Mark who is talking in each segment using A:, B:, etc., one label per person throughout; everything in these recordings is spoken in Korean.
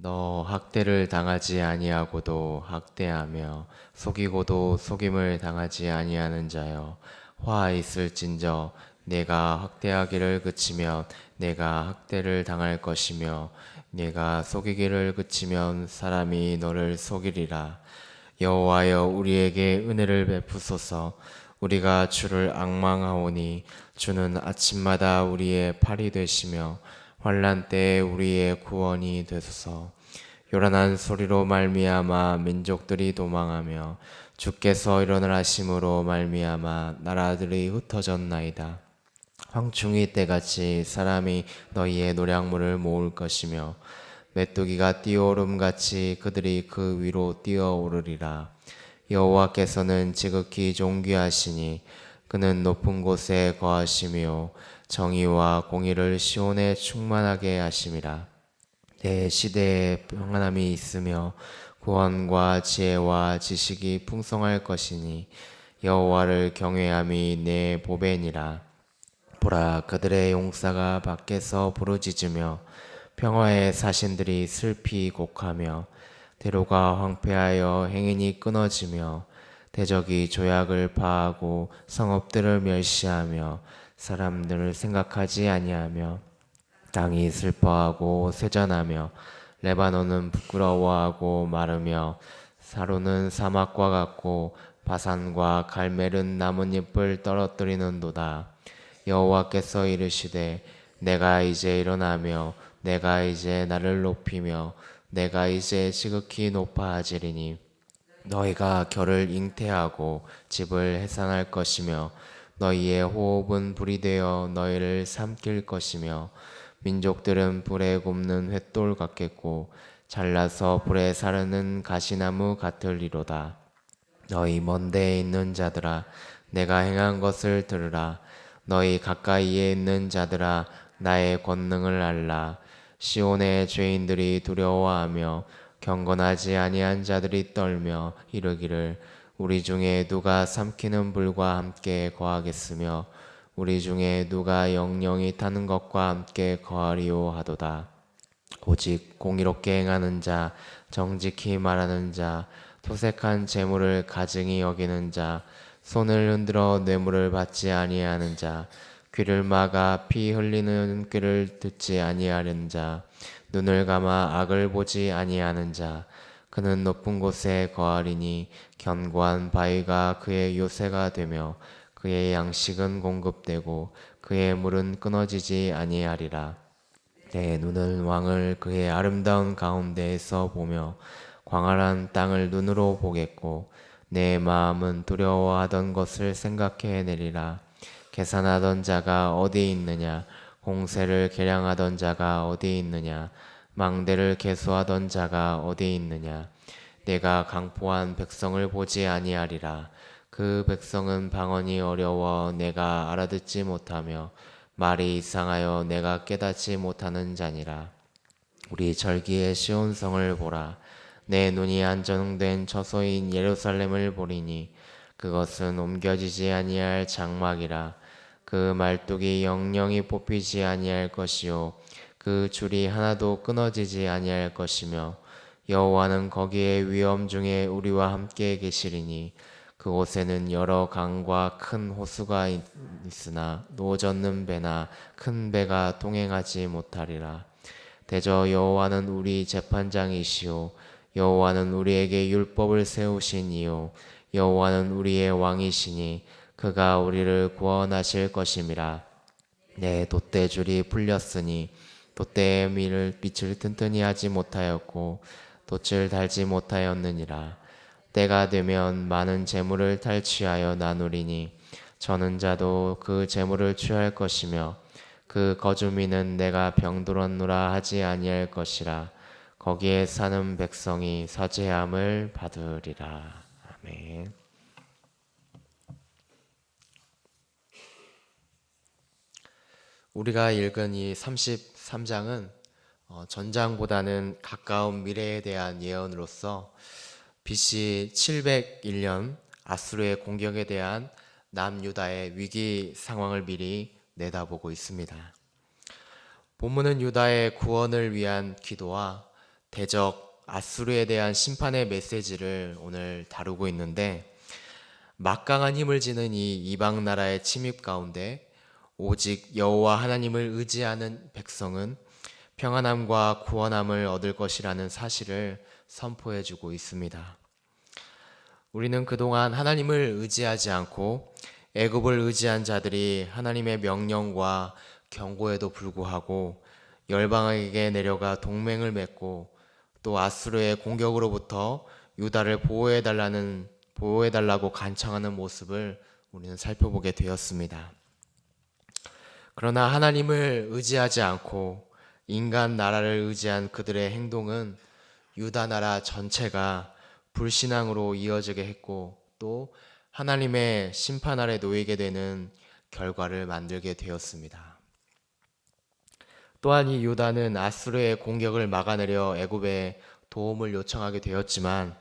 A: 너 학대를 당하지 아니하고도 학대하며 속이고도 속임을 당하지 아니하는 자여, 화 있을진저 내가 학대하기를 그치면 내가 학대를 당할 것이며 내가 속이기를 그치면 사람이 너를 속이리라. 여호와여, 우리에게 은혜를 베푸소서. 우리가 주를 앙망하오니 주는 아침마다 우리의 팔이 되시며 환난 때에 우리의 구원이 되소서. 요란한 소리로 말미암아 민족들이 도망하며 주께서 일어날 하심으로 말미암아 나라들이 흩어졌나이다. 황충이 때같이 사람이 너희의 노량물을 모을 것이며 메뚜기가 뛰어오름같이 그들이 그 위로 뛰어오르리라. 여호와께서는 지극히 존귀하시니 그는 높은 곳에 거하시며 정의와 공의를 시온에 충만하게 하심이라. 내 시대에 평안함이 있으며 구원과 지혜와 지식이 풍성할 것이니 여호와를 경외함이 내 보배니라. 보라, 그들의 용사가 밖에서 부르짖으며 평화의 사신들이 슬피 곡하며 대로가 황폐하여 행인이 끊어지며 대적이 조약을 파하고 성읍들을 멸시하며 사람들을 생각하지 아니하며 땅이 슬퍼하고 쇠잔하며 레바논은 부끄러워하고 마르며 사로는 사막과 같고 바산과 갈멜은 나뭇잎을 떨어뜨리는도다. 여호와께서 이르시되 내가 이제 일어나며 내가 이제 나를 높이며 내가 이제 지극히 높아지리니 너희가 결을 잉태하고 집을 해산할 것이며 너희의 호흡은 불이 되어 너희를 삼킬 것이며 민족들은 불에 굽는 횃돌 같겠고 잘라서 불에 사르는 가시나무 같으리로다. 너희 먼 데에 있는 자들아, 내가 행한 것을 들으라. 너희 가까이에 있는 자들아, 나의 권능을 알라. 시온의 죄인들이 두려워하며 경건하지 아니한 자들이 떨며 이르기를 우리 중에 누가 삼키는 불과 함께 거하겠으며 우리 중에 누가 영영이 타는 것과 함께 거하리오 하도다. 오직 공의롭게 행하는 자, 정직히 말하는 자, 토색한 재물을 가증히 여기는 자, 손을 흔들어 뇌물을 받지 아니하는 자, 귀를 막아 피 흘리는 꾀를 듣지 아니하는 자, 눈을 감아 악을 보지 아니하는 자, 그는 높은 곳에 거하리니 견고한 바위가 그의 요새가 되며 그의 양식은 공급되고 그의 물은 끊어지지 아니하리라. 내 눈은 왕을 그의 아름다운 가운데에서 보며 광활한 땅을 눈으로 보겠고 내 마음은 두려워하던 것을 생각해 내리라. 계산하던 자가 어디 있느냐? 공세를 계량하던 자가 어디 있느냐? 망대를 계수하던 자가 어디 있느냐? 내가 강포한 백성을 보지 아니하리라. 그 백성은 방언이 어려워 내가 알아듣지 못하며 말이 이상하여 내가 깨닫지 못하는 자니라. 우리 절기의 시온성을 보라. 내 눈이 안정된 처소인 예루살렘을 보리니 그것은 옮겨지지 아니할 장막이라. 그 말뚝이 영영이 뽑히지 아니할 것이요 그 줄이 하나도 끊어지지 아니할 것이며 여호와는 거기에 위엄 중에 우리와 함께 계시리니 그곳에는 여러 강과 큰 호수가 있으나 노젓는 배나 큰 배가 동행하지 못하리라. 대저 여호와는 우리 재판장이시오 여호와는 우리에게 율법을 세우신 이요 여호와는 우리의 왕이시니 그가 우리를 구원하실 것임이라. 내 돛대줄이 풀렸으니 돛대의 빛을 튼튼히 하지 못하였고 돛을 달지 못하였느니라. 때가 되면 많은 재물을 탈취하여 나누리니 저는 자도 그 재물을 취할 것이며 그 거주민은 내가 병들었노라 하지 아니할 것이라. 거기에 사는 백성이 사죄함을 받으리라. 아멘. 우리가 읽은 이 33장은 전장보다는 가까운 미래에 대한 예언으로서 BC 701년 아수르의 공격에 대한 남유다의 위기 상황을 미리 내다보고 있습니다. 본문은 유다의 구원을 위한 기도와 대적 아수르에 대한 심판의 메시지를 오늘 다루고 있는데, 막강한 힘을 지닌 이 이방 나라의 침입 가운데 오직 여호와 하나님을 의지하는 백성은 평안함과 구원함을 얻을 것이라는 사실을 선포해 주고 있습니다. 우리는 그동안 하나님을 의지하지 않고 애굽을 의지한 자들이 하나님의 명령과 경고에도 불구하고 열방에게 내려가 동맹을 맺고 또 아수르의 공격으로부터 유다를 보호해달라고 간청하는 모습을 우리는 살펴보게 되었습니다. 그러나 하나님을 의지하지 않고 인간 나라를 의지한 그들의 행동은 유다 나라 전체가 불신앙으로 이어지게 했고 또 하나님의 심판 아래 놓이게 되는 결과를 만들게 되었습니다. 또한 이 유다는 아수르의 공격을 막아내려 애굽에 도움을 요청하게 되었지만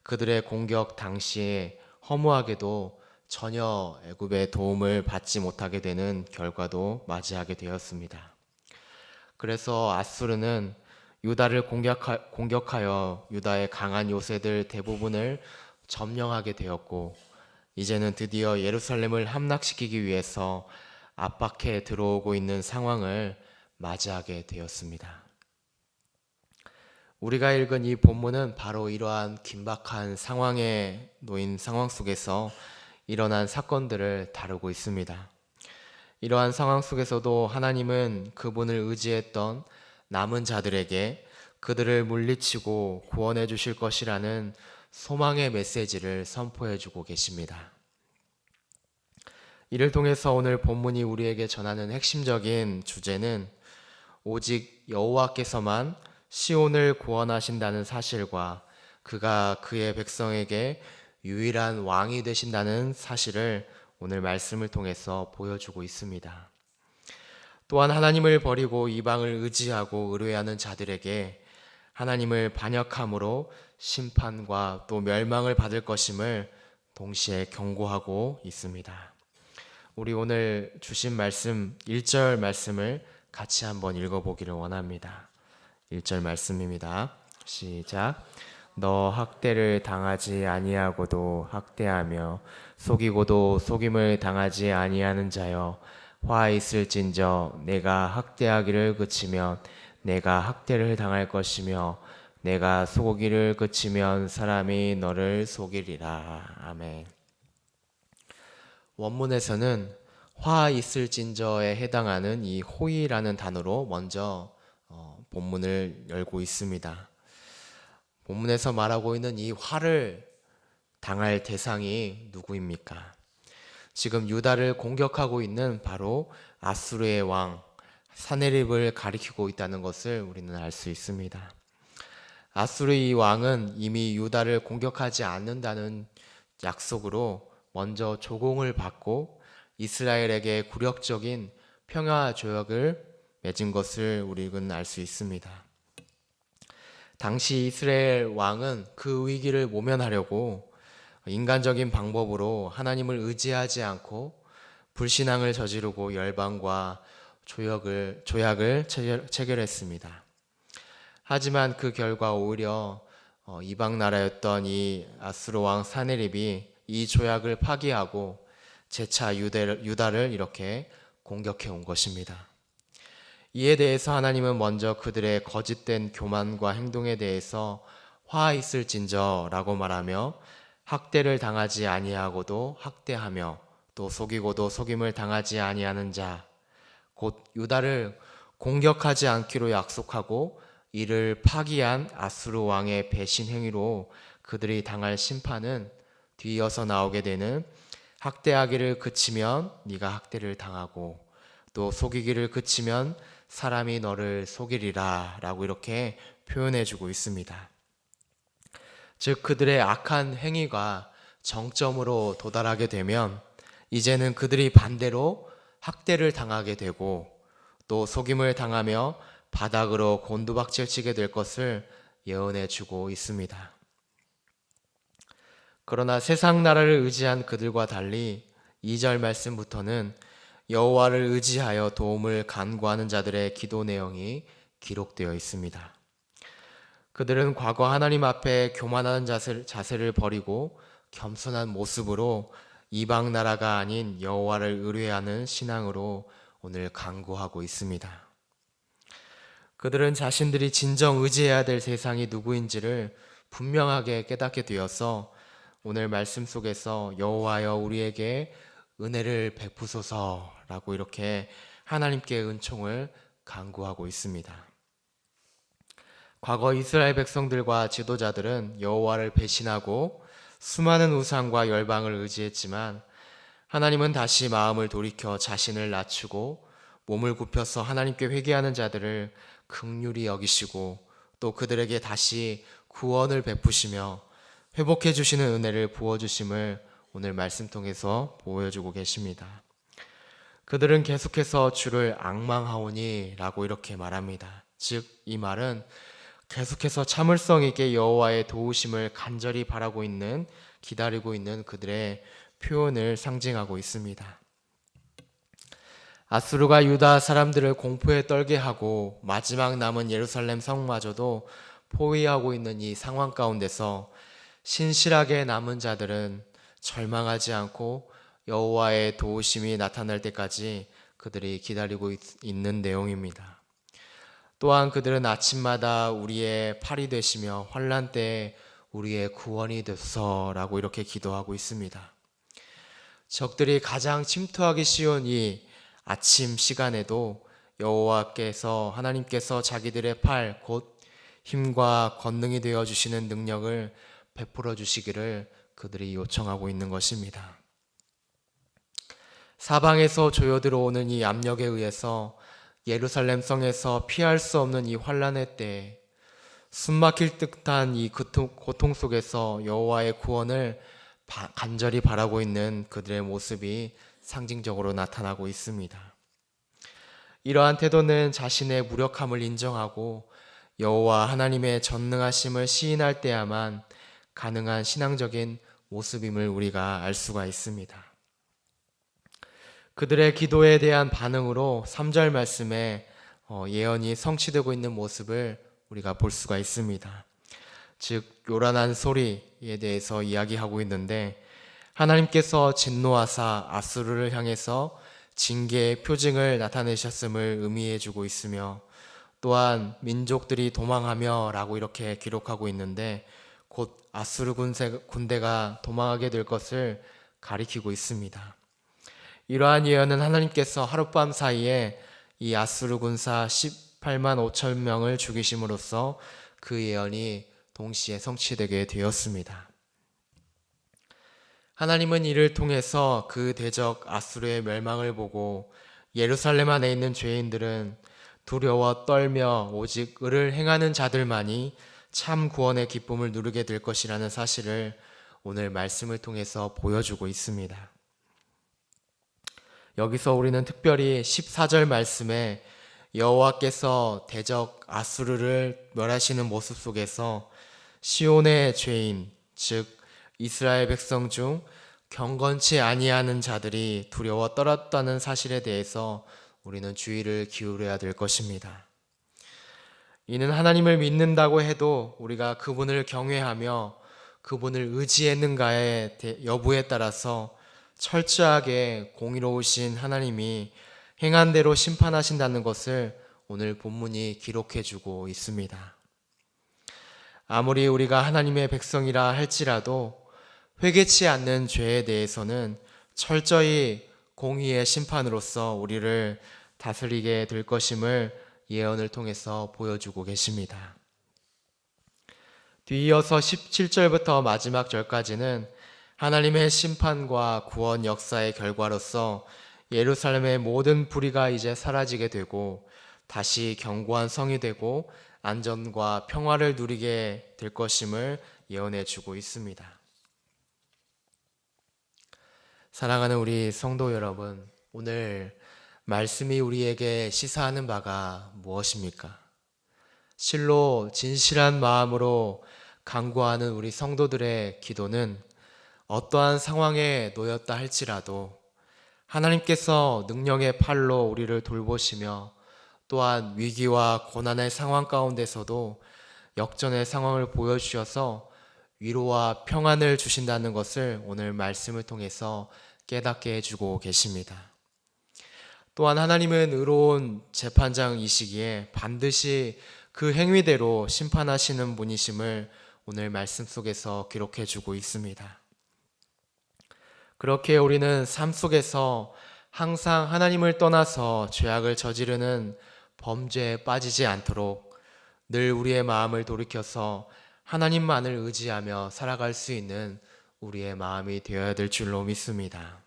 A: 그들의 공격 당시에 허무하게도 전혀 애굽의 도움을 받지 못하게 되는 결과도 맞이하게 되었습니다. 그래서 아수르는 유다를 공격하여 유다의 강한 요새들 대부분을 점령하게 되었고 이제는 드디어 예루살렘을 함락시키기 위해서 압박해 들어오고 있는 상황을 맞이하게 되었습니다. 우리가 읽은 이 본문은 바로 이러한 긴박한 상황에 놓인 상황 속에서 일어난 사건들을 다루고 있습니다. 이러한 상황 속에서도 하나님은 그분을 의지했던 남은 자들에게 그들을 물리치고 구원해 주실 것이라는 소망의 메시지를 선포해 주고 계십니다. 이를 통해서 오늘 본문이 우리에게 전하는 핵심적인 주제는 오직 여호와께서만 시온을 구원하신다는 사실과 그가 그의 백성에게 유일한 왕이 되신다는 사실을 오늘 말씀을 통해서 보여주고 있습니다. 또한 하나님을 버리고 이방을 의지하고 의뢰하는 자들에게 하나님을 반역함으로 심판과 또 멸망을 받을 것임을 동시에 경고하고 있습니다. 우리 오늘 주신 말씀 1절 말씀을 같이 한번 읽어보기를 원합니다. 1절 말씀입니다. 시작. 너 학대를 당하지 아니하고도 학대하며 속이고도 속임을 당하지 아니하는 자여 화 있을진저 내가 학대하기를 그치면 내가 학대를 당할 것이며 내가 속이기를 그치면 사람이 너를 속이리라. 아멘. 원문에서는 화 있을진저에 해당하는 이 호의라는 단어로 먼저 본문을 열고 있습니다. 본문에서 말하고 있는 이 화를 당할 대상이 누구입니까? 지금 유다를 공격하고 있는 바로 아수르의 왕 사네립을 가리키고 있다는 것을 우리는 알 수 있습니다. 아수르의 왕은 이미 유다를 공격하지 않는다는 약속으로 먼저 조공을 받고 이스라엘에게 굴욕적인 평화 조약을 맺은 것을 우리는 알 수 있습니다. 당시 이스라엘 왕은 그 위기를 모면하려고 인간적인 방법으로 하나님을 의지하지 않고 불신앙을 저지르고 열방과 조약을 체결했습니다. 하지만 그 결과 오히려 이방 나라였던 이 아수르 왕 사네립이 이 조약을 파기하고 재차 유다를 이렇게 공격해 온 것입니다. 이에 대해서 하나님은 먼저 그들의 거짓된 교만과 행동에 대해서 화 있을진저라고 말하며 학대를 당하지 아니하고도 학대하며 또 속이고도 속임을 당하지 아니하는 자, 곧 유다를 공격하지 않기로 약속하고 이를 파기한 아수르 왕의 배신 행위로 그들이 당할 심판은 뒤이어서 나오게 되는 학대하기를 그치면 네가 학대를 당하고 또 속이기를 그치면 사람이 너를 속이리라 라고 이렇게 표현해 주고 있습니다. 즉 그들의 악한 행위가 정점으로 도달하게 되면 이제는 그들이 반대로 학대를 당하게 되고 또 속임을 당하며 바닥으로 곤두박질 치게 될 것을 예언해 주고 있습니다. 그러나 세상 나라를 의지한 그들과 달리 2절 말씀부터는 여호와를 의지하여 도움을 간구하는 자들의 기도 내용이 기록되어 있습니다. 그들은 과거 하나님 앞에 교만한 자세를 버리고 겸손한 모습으로 이방 나라가 아닌 여호와를 의뢰하는 신앙으로 오늘 간구하고 있습니다. 그들은 자신들이 진정 의지해야 될 세상이 누구인지를 분명하게 깨닫게 되어서 오늘 말씀 속에서 여호와여 우리에게 은혜를 베푸소서라고 이렇게 하나님께 은총을 간구하고 있습니다. 과거 이스라엘 백성들과 지도자들은 여호와를 배신하고 수많은 우상과 열방을 의지했지만 하나님은 다시 마음을 돌이켜 자신을 낮추고 몸을 굽혀서 하나님께 회개하는 자들을 긍휼히 여기시고 또 그들에게 다시 구원을 베푸시며 회복해 주시는 은혜를 부어 주심을 오늘 말씀 통해서 보여주고 계십니다. 그들은 계속해서 주를 앙망하오니 라고 이렇게 말합니다. 즉 이 말은 계속해서 참을성 있게 여호와의 도우심을 간절히 바라고 있는, 기다리고 있는 그들의 표현을 상징하고 있습니다. 아수르가 유다 사람들을 공포에 떨게 하고 마지막 남은 예루살렘 성마저도 포위하고 있는 이 상황 가운데서 신실하게 남은 자들은 절망하지 않고 여호와의 도우심이 나타날 때까지 그들이 기다리고 있는 내용입니다. 또한 그들은 아침마다 우리의 팔이 되시며 환난 때에 우리의 구원이 되소서라고 이렇게 기도하고 있습니다. 적들이 가장 침투하기 쉬운 이 아침 시간에도 여호와께서 하나님께서 자기들의 팔 곧 힘과 권능이 되어 주시는 능력을 베풀어 주시기를 그들이 요청하고 있는 것입니다. 사방에서 조여 들어오는 이 압력에 의해서 예루살렘 성에서 피할 수 없는 이 환난의 때에 숨막힐 듯한 이 고통 속에서 여호와의 구원을 간절히 바라고 있는 그들의 모습이 상징적으로 나타나고 있습니다. 이러한 태도는 자신의 무력함을 인정하고 여호와 하나님의 전능하심을 시인할 때야만 가능한 신앙적인 모습임을 우리가 알 수가 있습니다. 그들의 기도에 대한 반응으로 3절 말씀에 예언이 성취되고 있는 모습을 우리가 볼 수가 있습니다. 즉 요란한 소리에 대해서 이야기하고 있는데 하나님께서 진노하사 아수르를 향해서 징계의 표징을 나타내셨음을 의미해 주고 있으며 또한 민족들이 도망하며 라고 이렇게 기록하고 있는데 곧 아수르 군대가 도망하게 될 것을 가리키고 있습니다. 이러한 예언은 하나님께서 하룻밤 사이에 이 아수르 군사 18만 5천 명을 죽이심으로써 그 예언이 동시에 성취되게 되었습니다. 하나님은 이를 통해서 그 대적 아수르의 멸망을 보고 예루살렘 안에 있는 죄인들은 두려워 떨며 오직 의를 행하는 자들만이 참 구원의 기쁨을 누리게 될 것이라는 사실을 오늘 말씀을 통해서 보여주고 있습니다. 여기서 우리는 특별히 14절 말씀에 여호와께서 대적 아수르를 멸하시는 모습 속에서 시온의 죄인, 즉 이스라엘 백성 중 경건치 아니하는 자들이 두려워 떨었다는 사실에 대해서 우리는 주의를 기울여야 될 것입니다. 이는 하나님을 믿는다고 해도 우리가 그분을 경외하며 그분을 의지했는가의 여부에 따라서 철저하게 공의로우신 하나님이 행한 대로 심판하신다는 것을 오늘 본문이 기록해 주고 있습니다. 아무리 우리가 하나님의 백성이라 할지라도 회개치 않는 죄에 대해서는 철저히 공의의 심판으로서 우리를 다스리게 될 것임을 예언을 통해서 보여주고 계십니다. 뒤이어서 17절부터 마지막 절까지는 하나님의 심판과 구원 역사의 결과로서 예루살렘의 모든 불의가 이제 사라지게 되고 다시 견고한 성이 되고 안전과 평화를 누리게 될 것임을 예언해 주고 있습니다. 사랑하는 우리 성도 여러분, 오늘 말씀이 우리에게 시사하는 바가 무엇입니까? 실로 진실한 마음으로 간구하는 우리 성도들의 기도는 어떠한 상황에 놓였다 할지라도 하나님께서 능력의 팔로 우리를 돌보시며 또한 위기와 고난의 상황 가운데서도 역전의 상황을 보여주셔서 위로와 평안을 주신다는 것을 오늘 말씀을 통해서 깨닫게 해주고 계십니다. 또한 하나님은 의로운 재판장이시기에 반드시 그 행위대로 심판하시는 분이심을 오늘 말씀 속에서 기록해 주고 있습니다. 그렇게 우리는 삶 속에서 항상 하나님을 떠나서 죄악을 저지르는 범죄에 빠지지 않도록 늘 우리의 마음을 돌이켜서 하나님만을 의지하며 살아갈 수 있는 우리의 마음이 되어야 될 줄로 믿습니다.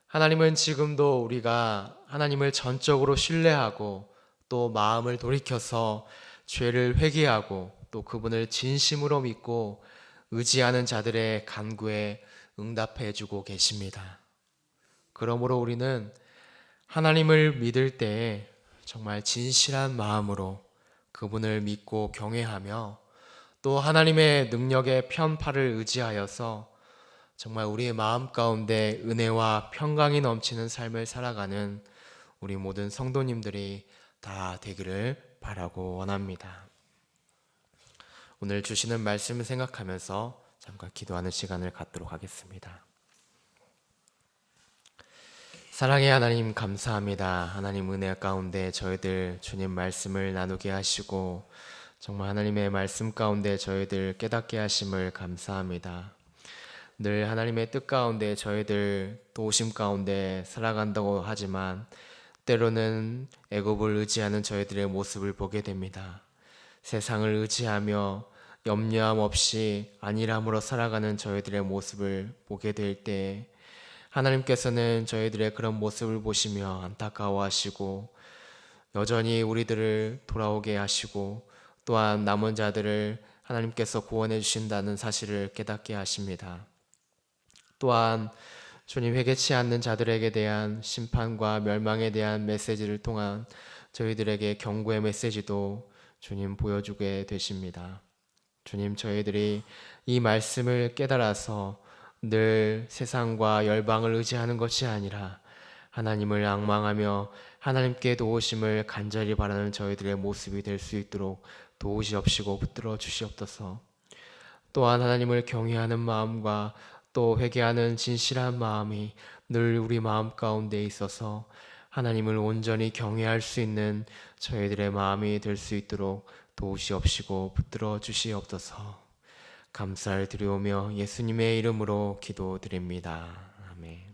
A: 하나님은 지금도 우리가 하나님을 전적으로 신뢰하고 또 마음을 돌이켜서 죄를 회개하고 또 그분을 진심으로 믿고 의지하는 자들의 간구에 응답해 주고 계십니다. 그러므로 우리는 하나님을 믿을 때에 정말 진실한 마음으로 그분을 믿고 경외하며 또 하나님의 능력의 편팔을 의지하여서 정말 우리의 마음 가운데 은혜와 평강이 넘치는 삶을 살아가는 우리 모든 성도님들이 다 되기를 바라고 원합니다. 오늘 주시는 말씀을 생각하면서 잠깐 기도하는 시간을 갖도록 하겠습니다. 사랑의 하나님 감사합니다. 하나님 은혜 가운데 저희들 주님 말씀을 나누게 하시고 정말 하나님의 말씀 가운데 저희들 깨닫게 하심을 감사합니다. 늘 하나님의 뜻 가운데 저희들 도우심 가운데 살아간다고 하지만 때로는 애굽을 의지하는 저희들의 모습을 보게 됩니다. 세상을 의지하며 염려함 없이 안일함으로 살아가는 저희들의 모습을 보게 될 때 하나님께서는 저희들의 그런 모습을 보시며 안타까워하시고 여전히 우리들을 돌아오게 하시고 또한 남은 자들을 하나님께서 구원해 주신다는 사실을 깨닫게 하십니다. 또한 주님 회개치 않는 자들에게 대한 심판과 멸망에 대한 메시지를 통한 저희들에게 경고의 메시지도 주님 보여주게 되십니다. 주님 저희들이 이 말씀을 깨달아서 늘 세상과 열방을 의지하는 것이 아니라 하나님을 앙망하며 하나님께 도우심을 간절히 바라는 저희들의 모습이 될 수 있도록 도우시옵시고 붙들어 주시옵소서. 또한 하나님을 경외하는 마음과 또 회개하는 진실한 마음이 늘 우리 마음 가운데 있어서 하나님을 온전히 경외할 수 있는 저희들의 마음이 될 수 있도록 도우시옵시고 붙들어 주시옵소서. 감사를 드리오며 예수님의 이름으로 기도드립니다. 아멘.